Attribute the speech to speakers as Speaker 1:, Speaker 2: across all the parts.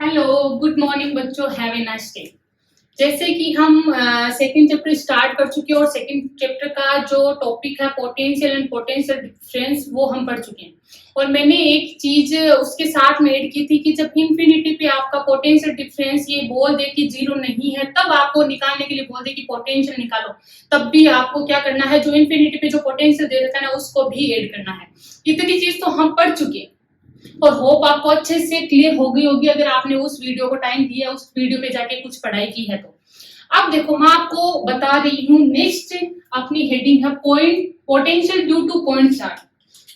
Speaker 1: Hello, good morning बच्चों, have a nice day. जैसे कि हम सेकंड चैप्टर स्टार्ट कर चुके हैं और सेकंड चैप्टर का जो टॉपिक है पोटेंशियल एंड पोटेंशियल डिफरेंस वो हम पढ़ चुके हैं। और मैंने एक चीज उसके साथ में ऐड की थी कि जब इंफिनिटी पे आपका पोटेंशियल डिफरेंस ये बोल दे कि जीरो नहीं है, तब आपको निकालने के लिए बोल दे कि पोटेंशियल निकालो, तब भी आपको क्या करना है, जो इंफिनिटी पे जो पोटेंशियल दे रखा है ना उसको भी ऐड करना है। इतनी चीज तो हम पढ़ चुके हैं और होप आपको अच्छे से क्लियर हो गई होगी अगर आपने उस वीडियो को टाइम दिया, उस वीडियो पे जाके कुछ पढ़ाई की है तो। अब देखो, मैं आपको बता रही हूँ नेक्स्ट अपनी हेडिंग है point potential due two point charge.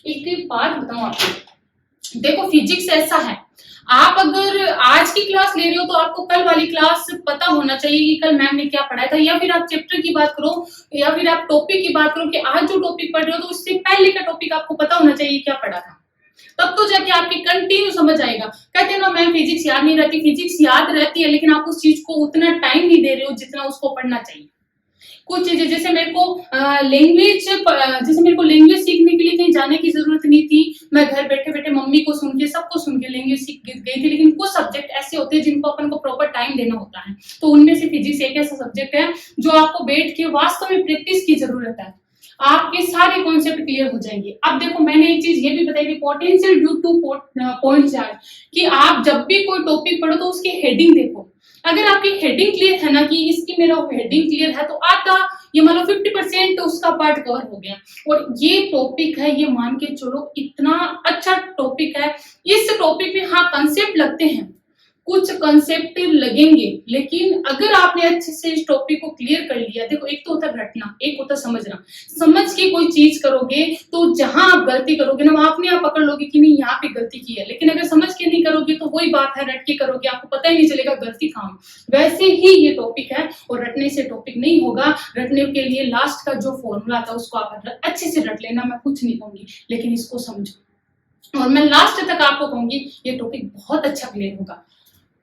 Speaker 1: एक बात बताऊं आपको, देखो फिजिक्स ऐसा है, आप अगर आज की क्लास ले रहे हो तो आपको कल वाली क्लास पता होना चाहिए कि कल मैम ने क्या पढ़ाया था, या फिर आप चैप्टर की बात करो या फिर आप टॉपिक की बात करो कि आज जो टॉपिक पढ़ रहे हो तो उससे पहले का टॉपिक आपको पता होना चाहिए क्या पढ़ा था, तब तो जाके आपकी कंटिन्यू समझ आएगा। कहते हैं ना मैम फिजिक्स याद नहीं रहती, फिजिक्स याद रहती है लेकिन आप उस चीज को उतना टाइम नहीं दे रहे हो जितना उसको पढ़ना चाहिए। कुछ चीजें जैसे मेरे को लैंग्वेज सीखने के लिए कहीं जाने की जरूरत नहीं थी, मैं घर बैठे बैठे मम्मी को सुन के सबको सुन के लैंग्वेज सीख गई थी। लेकिन कुछ सब्जेक्ट ऐसे होते हैं जिनको अपन को प्रॉपर टाइम देना होता है, तो उनमें से फिजिक्स एक ऐसा सब्जेक्ट है जो आपको बैठ के वास्तव में प्रैक्टिस की जरूरत है, आपके सारे कॉन्सेप्ट क्लियर हो जाएंगे। अब देखो, मैंने एक चीज ये भी बताई थी potential due two point charge, कि आप जब भी कोई टॉपिक पढ़ो तो उसकी हेडिंग देखो। अगर आपकी हेडिंग क्लियर है ना कि इसकी मेरा हेडिंग क्लियर है तो आधा ये मान लो 50% उसका पार्ट कवर हो गया। और ये टॉपिक है, ये मान के चलो इतना अच्छा टॉपिक है। इस टॉपिक में हाँ कंसेप्ट लगते हैं, कुछ कंसेप्ट लगेंगे, लेकिन अगर आपने अच्छे से इस टॉपिक को क्लियर कर लिया, देखो एक तो होता है रटना, एक होता है समझना। समझ के कोई चीज करोगे तो जहां आप गलती करोगे ना वहां अपने आप पकड़ लोगे कि नहीं यहाँ पे गलती की है, लेकिन अगर समझ के नहीं करोगे तो वही बात है, रट के करोगे आपको पता ही नहीं चलेगा गलती कहाँ। वैसे ही ये टॉपिक है और रटने से टॉपिक नहीं होगा। रटने के लिए लास्ट का जो फॉर्मूला था उसको आप अच्छे से रट लेना, मैं कुछ नहीं कहूंगी, लेकिन इसको समझो और मैं लास्ट तक आपको कहूंगी ये टॉपिक बहुत अच्छा क्लियर होगा।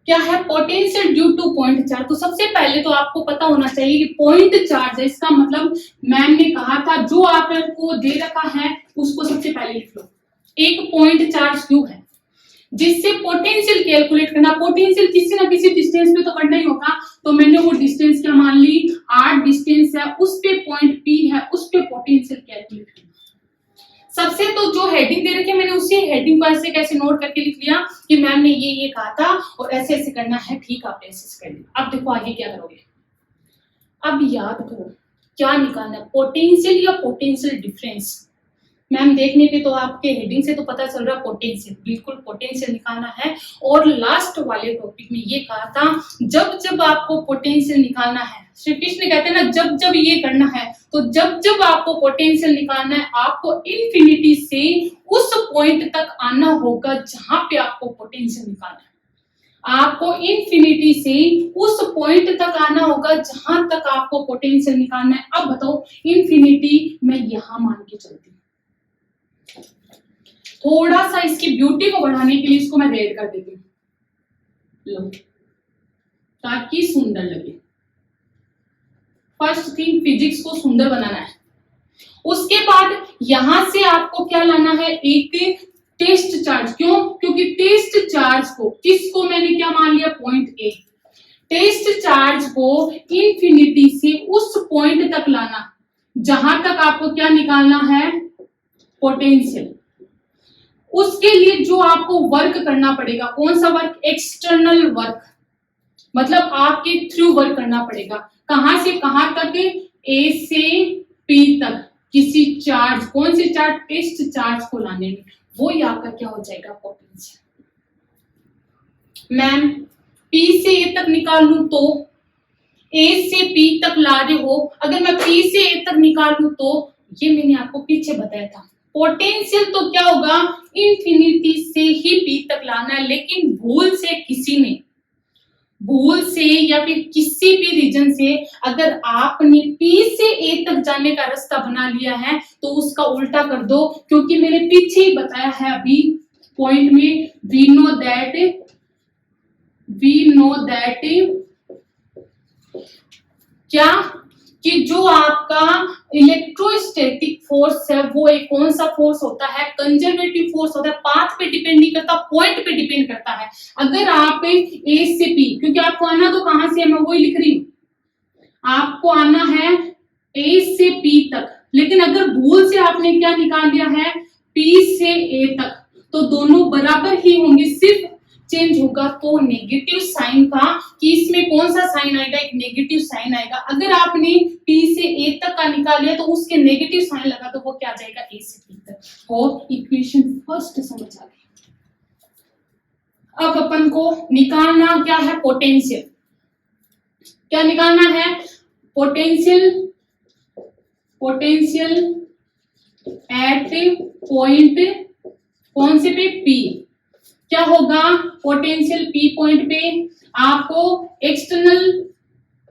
Speaker 1: क्या है potential due two point charge? तो सबसे पहले तो आपको पता होना चाहिए कि पॉइंट चार्ज है, इसका मतलब मैम ने कहा था जो आपको दे रखा है उसको सबसे पहले लिख लो, एक पॉइंट चार्ज क्यों है, जिससे पोटेंशियल कैलकुलेट करना। पोटेंशियल किसी ना किसी डिस्टेंस पे तो करना ही होगा, तो मैंने वो डिस्टेंस क्या मान ली, r डिस्टेंस है, उस पे पॉइंट P है, उस पे पोटेंशियल कैलकुलेट करना। सबसे तो जो हेडिंग दे रखी है मैंने उसी हेडिंग को ऐसे कैसे नोट करके लिख लिया कि मैम ने ये कहा था और ऐसे ऐसे करना है, ठीक है, आप ऐसे कर लिया। अब देखो आगे क्या करोगे, अब याद करो क्या निकालना है, पोटेंशियल या पोटेंशियल डिफरेंस। मैम देखने पे तो आपके हेडिंग से तो पता चल रहा है पोटेंशियल, बिल्कुल पोटेंशियल निकालना है। और लास्ट वाले टॉपिक में ये कहा था जब जब आपको पोटेंशियल निकालना है, श्री कृष्ण कहते हैं ना जब जब ये करना है, तो जब जब आपको पोटेंशियल निकालना है आपको इन्फिनिटी से उस पॉइंट तक आना होगा जहां पे आपको पोटेंशियल निकालना है। आपको इन्फिनिटी से उस पॉइंट तक आना होगा जहां तक आपको पोटेंशियल निकालना है। अब बताओ इन्फिनिटी मैं यहां मान के चलती हूँ, थोड़ा सा इसकी ब्यूटी को बढ़ाने के लिए इसको मैं रेड कर देती हूँ, लो, ताकि सुंदर लगे। फर्स्ट थिंग फिजिक्स को सुंदर बनाना है। उसके बाद यहां से आपको क्या लाना है, एक टेस्ट चार्ज। क्यों? क्योंकि टेस्ट चार्ज को किसको मैंने क्या मान लिया, पॉइंट ए। टेस्ट चार्ज को इंफिनिटी से उस पॉइंट तक लाना जहां तक आपको क्या निकालना है, पोटेंशियल। उसके लिए जो आपको वर्क करना पड़ेगा, कौन सा वर्क, एक्सटर्नल वर्क, मतलब आपके थ्रू वर्क करना पड़ेगा। कहां से कहां तक, ए से पी तक, किसी चार्ज, कौन से चार्ज, टेस्ट चार्ज को लाने में, वो ही आपका क्या हो जाएगा, पोटेंशियल। मैम पी से ए तक निकाल लूं तो, ए से पी तक ला रहे हो, अगर मैं पी से ए तक निकाल लूं तो ये मैंने आपको पीछे बताया था, पोटेंशियल तो क्या होगा, इंफिनिटी से ही पी तक लाना है। लेकिन भूल से या फिर किसी भी रीजन से अगर आपने पी से ए तक जाने का रास्ता बना लिया है तो उसका उल्टा कर दो, क्योंकि मैंने पीछे ही बताया है अभी पॉइंट में, वी नो दैट क्या कि जो आपका इलेक्ट्रोस्टैटिक फोर्स है वो एक कौन सा फोर्स होता है, कंजर्वेटिव फोर्स होता है, पाथ पे डिपेंड नहीं करता, पॉइंट पे डिपेंड करता है। अगर आप ए से पी, क्योंकि आपको आना तो कहां से है, मैं वही लिख रही हूं, आपको आना है ए से पी तक, लेकिन अगर भूल से आपने क्या निकाल लिया है, पी से ए तक, तो दोनों बराबर ही होंगे, सिर्फ चेंज होगा तो नेगेटिव साइन का, कि इसमें कौन सा साइन आएगा, एक नेगेटिव साइन आएगा। अगर आपने P से A तक का निकाल लिया तो उसके नेगेटिव साइन लगा तो वो क्या जाएगा, A से P तक। और इक्वेशन फर्स्ट समझ आ गई। अब अपन को निकालना क्या है, पोटेंशियल। क्या निकालना है, पोटेंशियल, पोटेंशियल एट पॉइंट कौन से पे, P। क्या होगा, पोटेंशियल P पॉइंट पे आपको एक्सटर्नल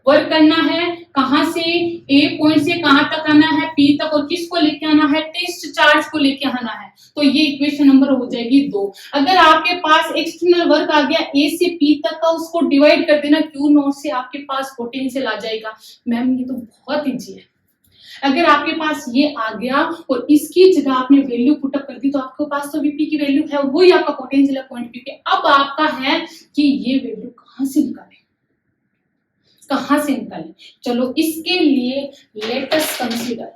Speaker 1: वर्क करना है, कहां से, A पॉइंट से कहां तक आना है, P तक, और किसको लेके आना है, टेस्ट चार्ज को लेके आना है। तो ये इक्वेशन नंबर हो जाएगी 2। अगर आपके पास एक्सटर्नल वर्क आ गया A से P तक का, उसको डिवाइड कर देना Q नॉट से, आपके पास पोटेंशियल आ जाएगा। मैम ये तो बहुत इजी है। अगर आपके पास ये आ गया और इसकी जगह आपने वैल्यू पुटअप कर दी तो आपके पास तो वीपी की वैल्यू है, वही आपका पोटेंशियल है पॉइंट पी पे। अब आपका है कि ये वैल्यू कहां से निकालें, कहां से निकालें। चलो इसके लिए लेट अस कंसीडर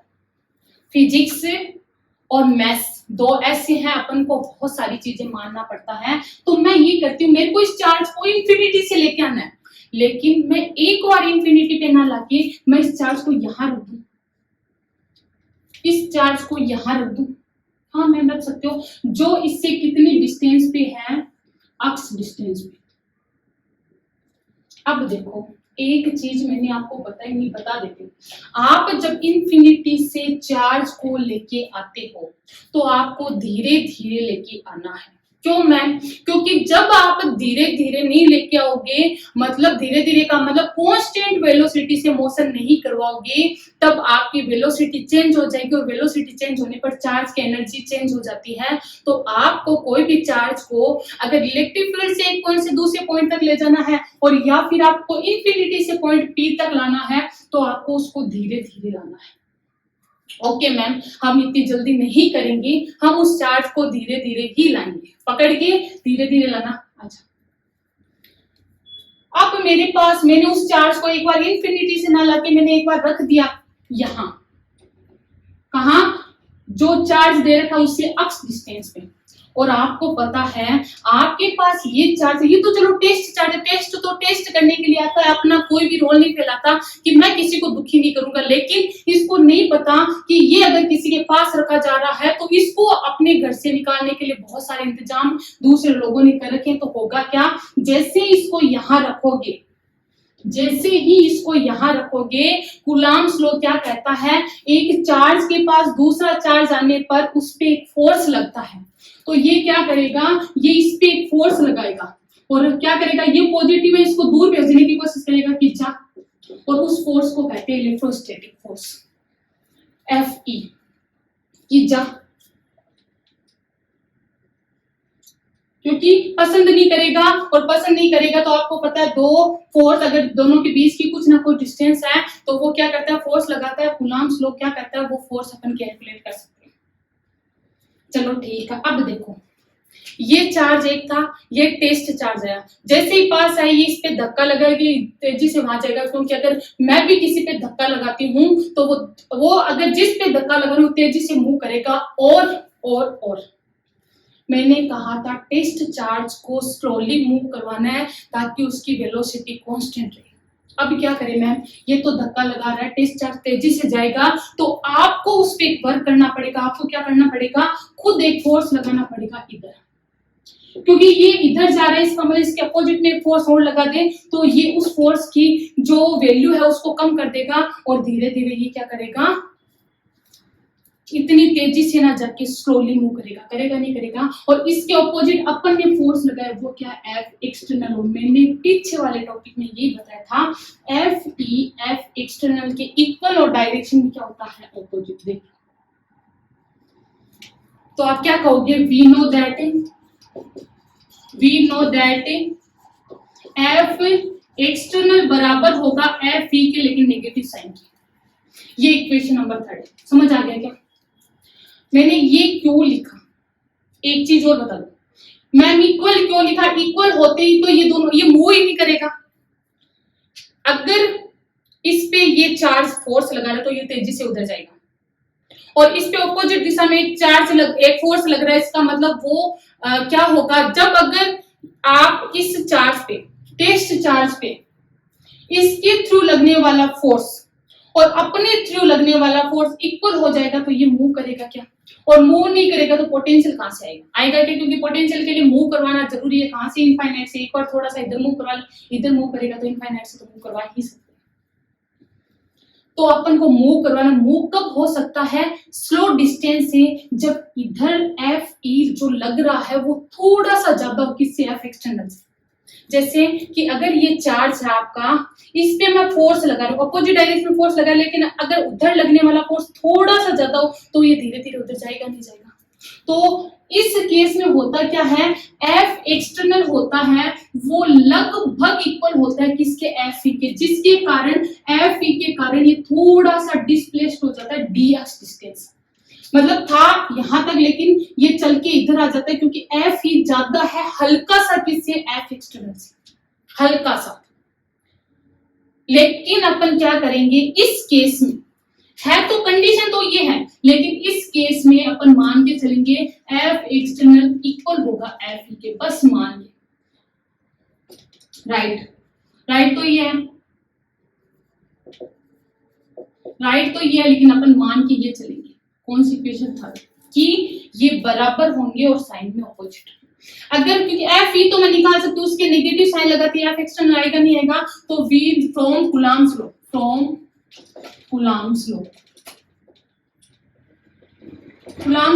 Speaker 1: फिजिक्स और मैथ्स, दो ऐसे हैं अपन को बहुत सारी चीजें मानना पड़ता है। तो मैं ये करती हूँ, मेरे को इस चार्ज को इंफिनिटी से लेके आना है, लेकिन मैं एक बार इंफिनिटी पे ना लाके मैं इस चार्ज को यहां रख दूं, इस चार्ज को यहां रख दूं। हाँ मैम रख सकते हो। जो इससे कितनी डिस्टेंस पे है, अक्स डिस्टेंस पे। अब देखो एक चीज मैंने आपको बताई नहीं, बता देती हूँ। आप जब इंफिनिटी से चार्ज को लेके आते हो तो आपको धीरे धीरे लेके आना है। क्यों मैम, क्योंकि जब आप धीरे धीरे नहीं लेके आओगे, मतलब धीरे धीरे का मतलब कांस्टेंट वेलोसिटी से मोशन नहीं करवाओगे, तब आपकी वेलोसिटी चेंज हो जाएगी, और वेलोसिटी चेंज होने पर चार्ज की एनर्जी चेंज हो जाती है। तो आपको कोई भी चार्ज को अगर इलेक्ट्रिक फील्ड से एक पॉइंट से दूसरे पॉइंट तक ले जाना है, और या फिर आपको इंफिनिटी से पॉइंट पी तक लाना है, तो आपको उसको धीरे धीरे लाना है। ओके मैम, हम इतनी जल्दी नहीं करेंगे, हम उस चार्ज को धीरे धीरे ही लाएंगे, पकड़ के धीरे धीरे लाना। अच्छा, अब मेरे पास, मैंने उस चार्ज को एक बार इंफिनिटी से ना लाके मैंने एक बार रख दिया यहां, कहा, जो चार्ज दे रखा उससे अक्स डिस्टेंस पे, और आपको पता है आपके पास ये चार्ज, ये तो चलो टेस्ट चार्ज है, टेस्ट तो टेस्ट करने के लिए आता है, अपना कोई भी रोल नहीं फैलाता कि मैं किसी को दुखी नहीं करूंगा, लेकिन इसको नहीं पता कि ये अगर किसी के पास रखा जा रहा है तो इसको अपने घर से निकालने के लिए बहुत सारे इंतजाम दूसरे लोगों ने कर रखे। तो होगा क्या, जैसे इसको यहां रखोगे, जैसे ही इसको यहां रखोगे, कूलाम्स लॉ क्या कहता है, एक चार्ज के पास दूसरा चार्ज आने पर उस पे एक फोर्स लगता है। तो ये क्या करेगा, ये इस पे एक फोर्स लगाएगा, और क्या करेगा, ये पॉजिटिव है, इसको दूर भेजने की कोशिश करेगा खींचा, और उस फोर्स को कहते हैं इलेक्ट्रोस्टैटिक फोर्स, Fe, खींचा। क्योंकि पसंद नहीं करेगा, और पसंद नहीं करेगा तो आपको पता है दो फोर्स अगर दोनों के बीच की कुछ ना कुछ डिस्टेंस है तो वो क्या करता है, फोर्स लगाता है। कूलाम्स लॉ क्या करता है, वो फोर्स अपन कैलकुलेट कर सकते हैं। चलो ठीक है, अब देखो ये चार्ज एक था, ये टेस्ट चार्ज आया, जैसे ही पास आई ये इस पे धक्का लगाएगी, तेजी से वहां जाएगा, क्योंकि अगर मैं भी किसी पे धक्का लगाती हूँ तो वो अगर जिस पे धक्का लगा रही हूँ तेजी से मूव करेगा। और मैंने कहा था टेस्ट चार्ज को स्लोली मूव करवाना है ताकि उसकी वेलोसिटी कांस्टेंट रहे। अब क्या करें मैम, ये तो धक्का लगा रहा है, टेस्ट चार्ज तेजी से जाएगा, तो आपको उस पे वर्क करना पड़ेगा। आपको क्या करना पड़ेगा, खुद एक फोर्स लगाना पड़ेगा इधर, क्योंकि ये इधर जा रहा है, इसका मतलब इसके अपोजिट में एक फोर्स और लगा दे तो ये उस फोर्स की जो वैल्यू है उसको कम कर देगा, और धीरे धीरे ये क्या करेगा, इतनी तेजी से ना जाके स्लोली मूव करेगा, करेगा नहीं करेगा। और इसके ऑपोजिट अपन ने फोर्स लगाया, वो क्या, एफ एक्सटर्नल। मैंने पीछे वाले टॉपिक में यही बताया था, एफ ई एफ एक्सटर्नल के इक्वल और डायरेक्शन में क्या होता है, ऑपोजिट। देखिए तो आप क्या कहोगे, we know that F external बराबर होगा एफ ई के, लेकिन नेगेटिव साइन की। ये इक्वेशन नंबर 3 समझ आ गया क्या? मैंने ये क्यों लिखा, एक चीज और बता दो, मैम इक्वल क्यों लिखा? इक्वल होते ही तो ये दोनों ये मूव ही नहीं करेगा। अगर इस पे ये चार्ज फोर्स लगा रहा है तो ये तेजी से उधर जाएगा, और इस पे ऑपोजिट दिशा में एक फोर्स लग रहा है, इसका मतलब वो क्या होगा, जब अगर आप इस चार्ज पे, टेस्ट चार्ज पे इसके थ्रू लगने वाला फोर्स और अपने थ्रू लगने वाला फोर्स इक्वल हो जाएगा तो ये मूव करेगा क्या? और मूव नहीं करेगा तो पोटेंशियल कहां से आएगा? आएगा क्या? क्योंकि पोटेंशियल के लिए मूव करवाना जरूरी है। कहां से? इनफाइनाइट से। एक बार थोड़ा सा इधर मूव करवा, इधर मूव करेगा तो इनफाइनाइट से तो मूव करवा ही सकते। तो अपन को मूव करवाना, मूव कब हो सकता है? स्लो डिस्टेंस से, जब इधर एफ ई जो लग रहा है वो थोड़ा सा ज्यादा हो, किससे? एफ एक्सटर्नल से। जैसे कि अगर ये चार्ज है आपका, इस पे मैं फोर्स लगा रही हूँ, अपोजिट डायरेक्शन में फोर्स लगा, लेकिन अगर उधर लगने वाला फोर्स थोड़ा सा ज्यादा हो तो ये धीरे धीरे उधर जाएगा, नहीं जाएगा? तो इस केस में होता क्या है, एफ एक्सटर्नल होता है वो लगभग इक्वल होता है किसके? एफ ई के, जिसके कारण एफ ई के कारण ये थोड़ा सा डिस्प्लेस्ड हो जाता है डी एक्स डिस्टेंस। मतलब था यहां तक, लेकिन ये चल के इधर आ जाता है क्योंकि एफ ही ज्यादा है हल्का सा किससे? एफ एक्सटर्नल से, हल्का सा। लेकिन अपन क्या करेंगे इस केस में, है तो कंडीशन तो ये है, लेकिन इस केस में अपन मान के चलेंगे एफ एक्सटर्नल इक्वल होगा एफ ई के, बस मान के। राइट तो ये है, राइट तो ये है, लेकिन अपन मान के ये चलेंगे। कौन सी इक्वेशन था कि ये बराबर होंगे और साइन में ऑपोजिट। अगर क्योंकि एफ ई तो मैं निकाल सकती हूँ, उसके नेगेटिव साइन लगाती है, एफ एक्सटर्नल आएगा नहीं आएगा, तो we from Coulomb's law, Coulomb's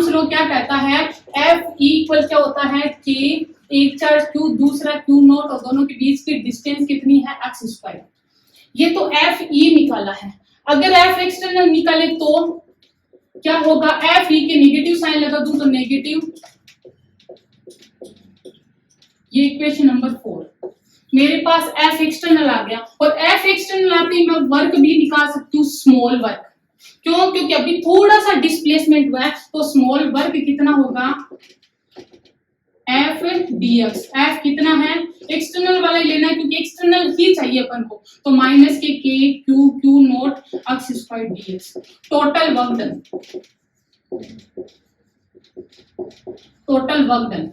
Speaker 1: law क्या कहता है? एफ इक्वल क्या होता है कि एक चार्ज क्यू, दूसरा क्यू नॉट, और दोनों के बीच की डिस्टेंस कितनी है? X square. ये तो एफ ई निकाला है। अगर एफ एक्सटर्नल निकाले तो क्या होगा? एफ ई के नेगेटिव साइन लगा दूं तो नेगेटिव, ये इक्वेशन नंबर 4। मेरे पास एफ एक्सटर्नल आ गया, और एफ एक्सटर्नल आते ही मैं वर्क भी निकाल सकती हूँ, स्मॉल वर्क। क्यों? क्योंकि अभी थोड़ा सा डिस्प्लेसमेंट हुआ है, तो स्मॉल वर्क कितना होगा? F D x. एफ कितना है? एक्सटर्नल वाला ही लेना है क्योंकि एक्सटर्नल ही चाहिए अपन को, तो माइनस के Q Q not x square D x. Total work done, total work done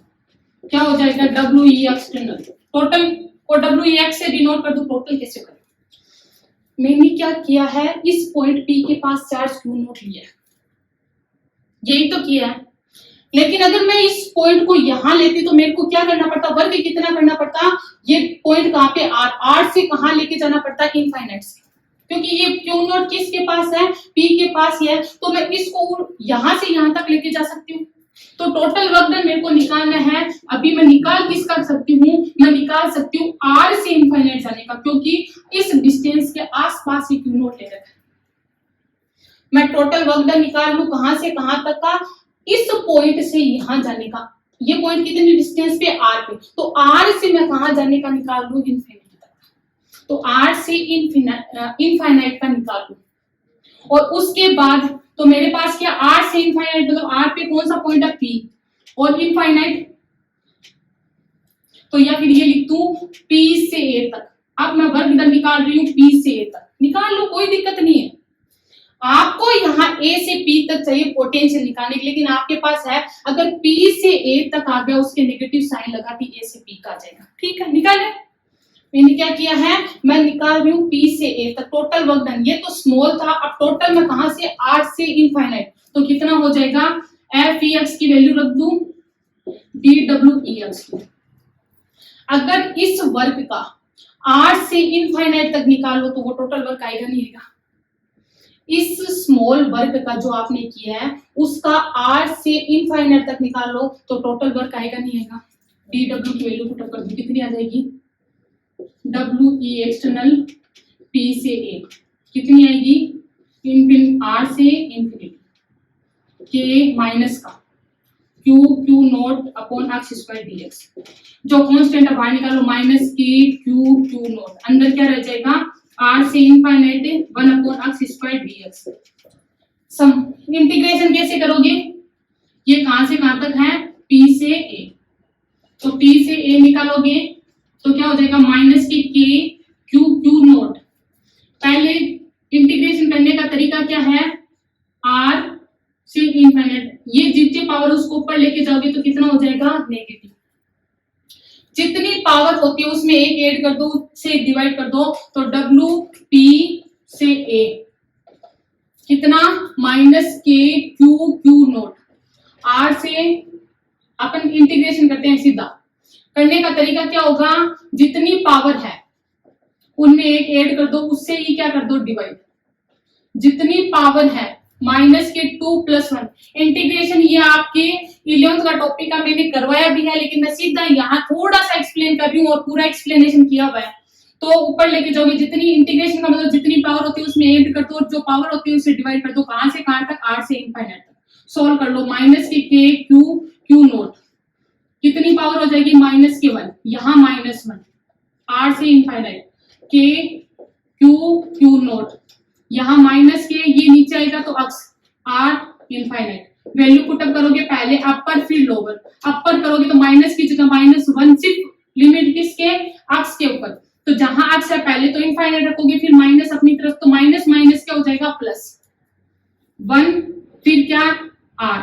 Speaker 1: क्या हो जाएगा? डब्ल्यू ई एक्सटर्नल टोटल, और डब्ल्यू ई एक्स से डिनोट कर दो, टोटल कैसे करें? मैंने क्या किया है, इस पॉइंट पी के पास चार्ज क्यू नॉट लिया है, यही तो किया है। लेकिन अगर मैं इस पॉइंट को यहां लेती तो मेरे को क्या करना पड़ता? वर्क कितना करना पड़ता? ये पॉइंट कहां पे? आर, आर से कहां लेके जाना पड़ता? इनफाइनाइट से, क्योंकि ये क्यू नॉट किसके पास है? पी के पास ही है, तो मैं इसको यहां से यहां तक लेके जा सकती हूँ। तो टोटल वर्क डन मेरे को निकालना है। अभी मैं निकाल किस कर सकती हूँ? मैं निकाल सकती हूँ आर से इनफाइनाइट जाने का, क्योंकि इस डिस्टेंस के आसपास ही क्यू नॉट ले रखा है। मैं टोटल वर्क डन निकाल लूं कहां से कहां तक का? इस पॉइंट से यहां जाने का। ये पॉइंट कितनी डिस्टेंस पे? आर पे, तो आर से मैं कहां जाने का निकाल लूं? इनफिनिटी तक। तो आर से इनफाइनाइट का निकाल लूं, और उसके बाद तो मेरे पास क्या? आर से इनफाइनाइट, मतलब आर पे कौन सा पॉइंट है? पी, और इनफाइनाइट तो या फिर ये लिख दूं पी से ए तक। अब मैं वर्क डन निकाल रही हूँ पी से ए तक, निकाल लो, कोई दिक्कत नहीं है। आपको यहाँ ए से पी तक चाहिए पोटेंशियल निकालने के, लेकिन आपके पास है, अगर पी से ए तक आ गया, उसके नेगेटिव साइन लगाती ए से पी का आ जाएगा। ठीक है, निकाले। मैंने क्या किया है, मैं निकाल रही हूँ पी से ए तक टोटल वर्क डन। ये तो स्मॉल था, अब टोटल में कहां से? आर से इनफाइनाइट, तो कितना हो जाएगा? एफ ई एक्स की वैल्यू रख दूं डी डब्ल्यू ई एक्स। अगर इस वर्क का आर से इनफाइनाइट तक निकालो तो वो टोटल वर्क आएगा नहीं आएगा? इस स्मॉल वर्क का जो आपने किया है उसका आर से इनफाइनाइट तक निकालो तो टोटल वर्क आएगा नहीं आएगा? डी डब्ल्यू की वैल्यू पुट कर दो, कितनी आ जाएगी? डब्ल्यू ई एक्सटर्नल पी से ए कितनी आएगी? आर से इनफिनिटी के माइनस का Q Q not upon x square D x. जो कॉन्स्टेंट है बाहर निकालो, माइनस के क्यू क्यू नॉट, अंदर क्या रह जाएगा? r से infinite 1/x² dx। Some integration कैसे करोगे, ये कहां से कहां तक है, p से a, तो p से a निकालोगे तो क्या हो जाएगा माइनस के k q नोट। पहले इंटीग्रेशन करने का तरीका क्या है, r से इनफाइनाइट, ये जितने पावर उसको ऊपर लेके जाओगे तो कितना हो जाएगा नेगेटिव। जितनी पावर होती है उसमें एक ऐड कर दो, से डिवाइड कर दो, तो w p से a कितना माइनस के क्यू नोट। r से अपन इंटीग्रेशन करते हैं, सीधा करने का तरीका क्या होगा, जितनी पावर है उनमें एक ऐड कर दो, उससे ही क्या कर दो डिवाइड। जितनी पावर है माइनस के 2+1 इंटीग्रेशन, ये आपके 11th का टॉपिक का मैंने करवाया भी है, लेकिन मैं सीधा यहाँ थोड़ा सा एक्सप्लेन कर रही हूँ और पूरा एक्सप्लेनेशन किया हुआ है। तो ऊपर लेके जाओगे, जितनी इंटीग्रेशन का मतलब जितनी पावर होती है उसमें ऐड कर दो, और जो पावर होती है उसे डिवाइड कर दो, कहां से कहां तक, r से इनफाइनाइट तक। सोल्व कर लो, माइनस के क्यू नोट कितनी पावर हो जाएगी, माइनस के 1, यहाँ -1, r से इनफाइनाइट के क्यू नोट, यहाँ माइनस के, ये नीचे आएगा तो अक्स r इनफाइनाइट। वैल्यू पुटअप करोगे, पहले अपर फिर लोअर, अपर करोगे तो माइनस की जगह -1, सिर्फ लिमिट किसके, अक्स के ऊपर, तो जहां अक्स है पहले तो इनफाइनाइट रखोगे, फिर माइनस अपनी तरफ, तो माइनस माइनस क्या हो जाएगा +1, फिर क्या r,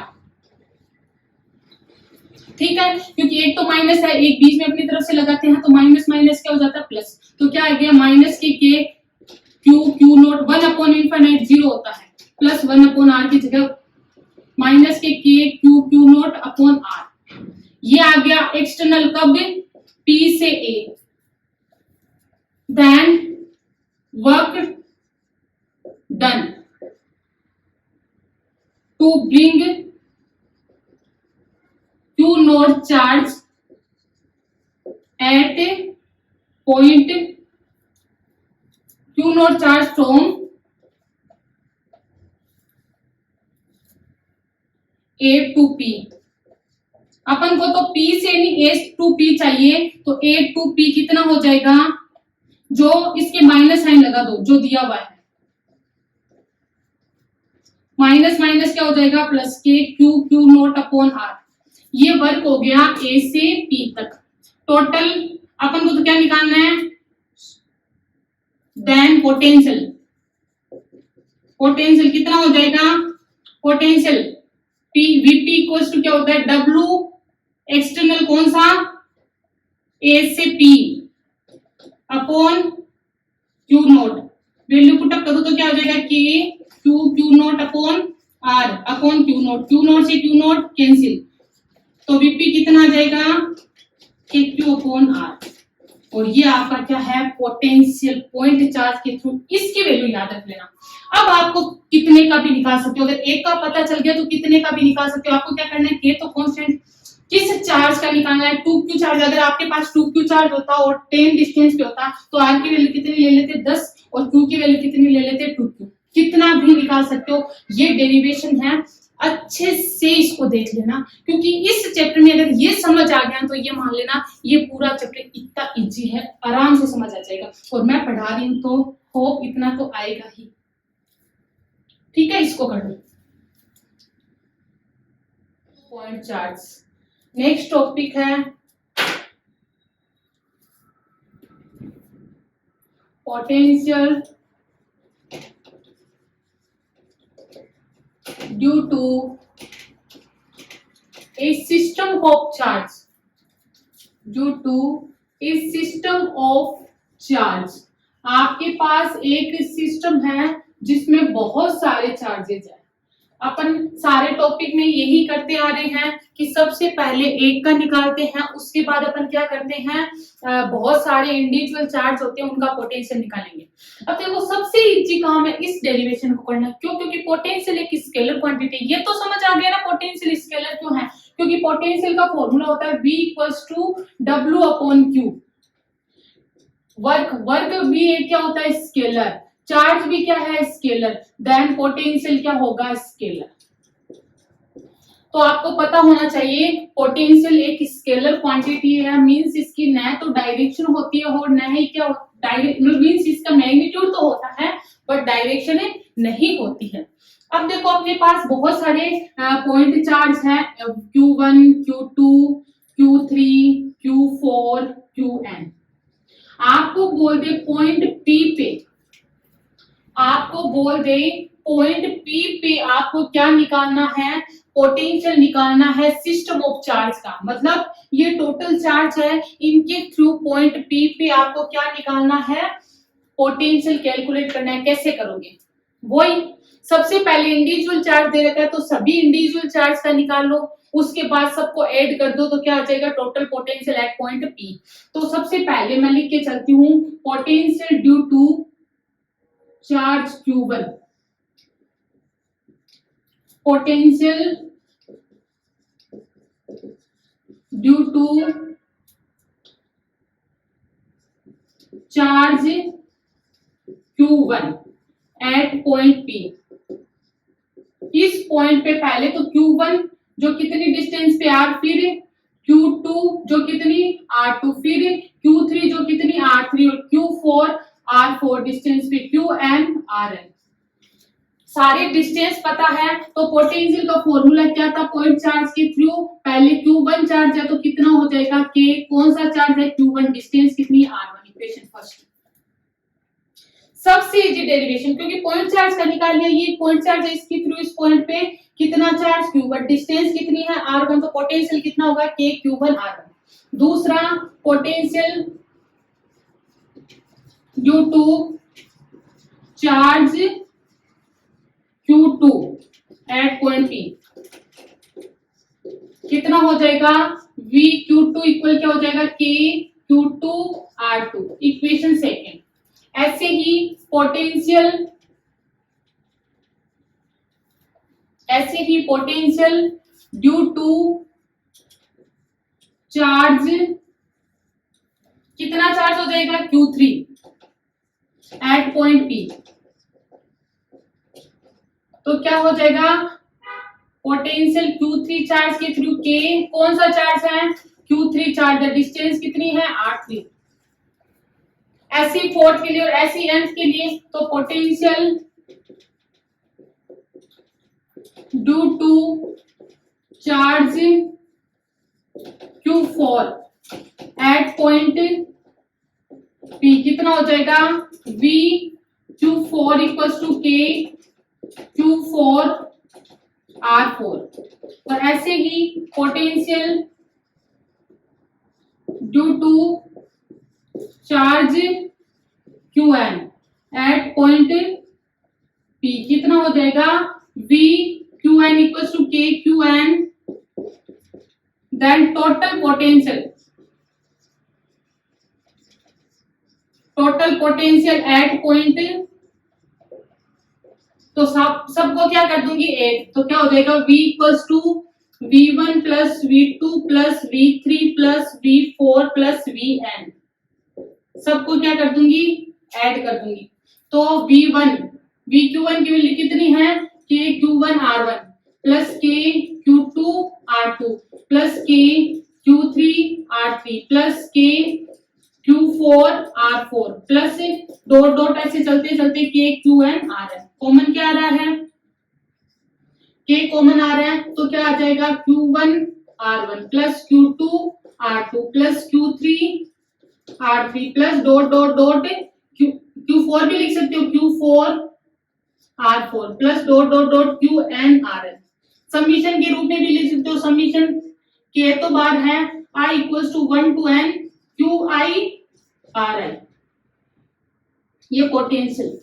Speaker 1: ठीक है, क्योंकि एक तो माइनस है, एक बीच में अपनी तरफ से लगाते हैं तो माइनस माइनस क्या हो जाता है प्लस, तो क्या आ गया माइनस के क्यू नोट 1/इनफाइनाइट 0 होता है, प्लस 1/r की जगह माइनस के क्यू नोट अपॉन r। ये आ गया एक्सटर्नल कब, p से a। Then work done to bring Q naught charge at point Q naught charge from A to P। अपन को तो P से नहीं A to P चाहिए, तो A to P कितना हो जाएगा, जो इसके माइनस साइन लगा दो जो दिया हुआ है, माइनस माइनस क्या हो जाएगा प्लस के क्यू नोट अपॉन r। ये वर्क हो गया A से P तक। टोटल अपन को तो क्या निकालना है, देन पोटेंशियल, पोटेंशियल कितना हो जाएगा, potential P Vp equals to क्या होता है, W एक्सटर्नल कौन सा, A से P upon Q note. Value put up करो तो क्या हो जाएगा, के Q naught upon r upon Q note से क्यू नोट कैंसिल, तो Vp कितना आ जाएगा, के क्यू अपॉन r। और ये आपका क्या है, पोटेंशियल पॉइंट चार्ज के थ्रू, इसकी वैल्यू याद रख लेना। अब आपको कितने का भी निकाल सकते हो, अगर एक का पता चल गया तो कितने का भी निकाल सकते हो। आपको क्या करना है, के तो कांस्टेंट, किस चार्ज का निकालना है, 2q चार्ज। अगर आपके पास 2q चार्ज होता और 10 डिस्टेंस पे होता तो r की वैल्यू कितनी ले लेते 10, और q की वैल्यू कितनी ले लेते 2q। कितना भी निकाल सकते हो, ये डेरिवेशन है, अच्छे से इसको देख लेना, क्योंकि इस चैप्टर में अगर ये समझ आ गया तो ये मान लेना ये पूरा चैप्टर इतना इजी है, आराम से समझ आ जाएगा। और मैं पढ़ा रही हूं तो होप इतना तो आएगा ही, ठीक है, इसको कर लो। पॉइंट चार्ज, नेक्स्ट टॉपिक है potential due to a system of charge, due to a system of charge। आपके पास एक सिस्टम है जिसमें बहुत सारे चार्जेज हैं। अपन सारे टॉपिक में यही करते आ रहे हैं कि सबसे पहले एक का निकालते हैं, उसके बाद अपन क्या करते हैं, बहुत सारे इंडिविजुअल चार्ज होते हैं उनका पोटेंशियल निकालेंगे। अब देखो सबसे इजी काम है इस डेरिवेशन को करना, क्यों, क्योंकि पोटेंशियल एक स्केलर क्वांटिटी। ये तो समझ आ गया ना पोटेंशियल स्केलर क्यों है, क्योंकि पोटेंशियल का फॉर्मूला होता है V = W upon Q। Work भी एक क्या होता है स्केलर, चार्ज भी क्या है स्केलर, देन पोटेंशियल क्या होगा स्केलर। तो आपको पता होना चाहिए पोटेंशियल एक स्केलर क्वांटिटी है, मींस इसकी न तो डायरेक्शन होती है और न ही क्या डायरेक्ट, मींस इसका मैग्नीट्यूड डायरेक्शन नहीं होती है। अब देखो अपने पास बहुत सारे पॉइंट चार्ज हैं, Q1, Q2, Q3, Q4, Qn। आपको बोल दे पॉइंट P पे, आपको बोल दे पॉइंट P पे आपको क्या निकालना है, पोटेंशियल निकालना है सिस्टम ऑफ चार्ज का। मतलब ये टोटल चार्ज है, इनके थ्रू पॉइंट P पे आपको क्या निकालना है, पोटेंशियल कैलकुलेट करना है। कैसे करोगे, वही सबसे पहले इंडिविजुअल चार्ज दे रखा है तो सभी इंडिविजुअल चार्ज का निकाल लो, उसके बाद सबको ऐड कर दो तो क्या आ जाएगा, total potential at point P। तो सबसे पहले मैं लिख के चलती हूँ, potential due to charge Q1, potential due to charge Q1 at point P। इस पॉइंट पे पहले तो Q1 जो कितनी डिस्टेंस पे R, फिर Q2 जो कितनी R2, फिर Q3 जो कितनी R3 और Q4 R4 डिस्टेंस पे Qn Rn। सारे डिस्टेंस पता है तो पोटेंशियल का फॉर्मूला क्या था, पॉइंट चार्ज के थ्रू पहले Q1 चार्ज है तो कितना हो जाएगा K, कौन सा चार्ज है Q1, डिस्टेंस कितनी R1। इक्वेशन फर्स्ट सबसे इजी डेरिवेशन, क्योंकि पॉइंट चार्ज का निकाल लिया, ये पॉइंट चार्ज है, इसके थ्रू इस पॉइंट पे कितना चार्ज Q1, डिस्टेंस कितनी है R1, तो पोटेंशियल कितना होगा K Q1 R1। दूसरा potential due to charge Q2 at point P कितना हो जाएगा, V Q2 इक्वल क्या हो जाएगा K Q2 R2। Equation second. ऐसे ही पोटेंशियल ड्यू टू चार्ज, कितना चार्ज हो जाएगा Q3 एट पॉइंट P, तो क्या हो जाएगा पोटेंशियल Q3 चार्ज के थ्रू K, कौन सा चार्ज है Q3 चार्ज है, डिस्टेंस कितनी है R3। ऐसी फोर्थ के लिए और ऐसी nth के लिए तो potential due to charge Q4 at point P कितना हो जाएगा, V Q4 equals to K Q4 R4। और ऐसे ही potential due to charge Qn at point P कितना हो जाएगा, V Qn equals to K Qn, then total potential at point, तो सबको क्या कर दूंगी 8, तो क्या हो जाएगा V equals to V1 plus V2 plus V3 plus V4 plus Vn, सबको क्या कर दूंगी ऐड कर दूंगी। तो VQ1 की वैल्यू कितनी है K Q1 R1 plus K Q2 R2 plus K Q3 R3 plus K Q4 R4 plus dot dot ऐसे चलते चलते K Qn Rn। कॉमन क्या आ रहा है, K कॉमन आ रहा है तो क्या आ जाएगा Q1 R1 plus Q2 R2 plus Q3 R3 plus dot dot dot Q4 भी लिख सकते हो Q4 R4 plus dot dot dot Qn Rn। Summation के रूप में भी लिख सकते हो, समीशन K तो बार है I equals to 1 to n Qi Rn। ये पोटेंशियल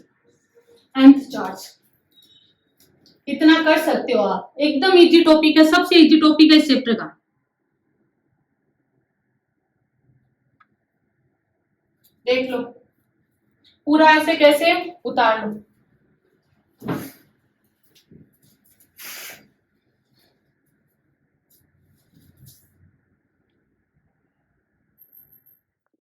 Speaker 1: nth चार्ज, इतना कर सकते हो आप, एकदम इजी टॉपिक है, सबसे इजी टॉपिक है इस चैप्टर का। देख लो पूरा ऐसे कैसे उतार लो।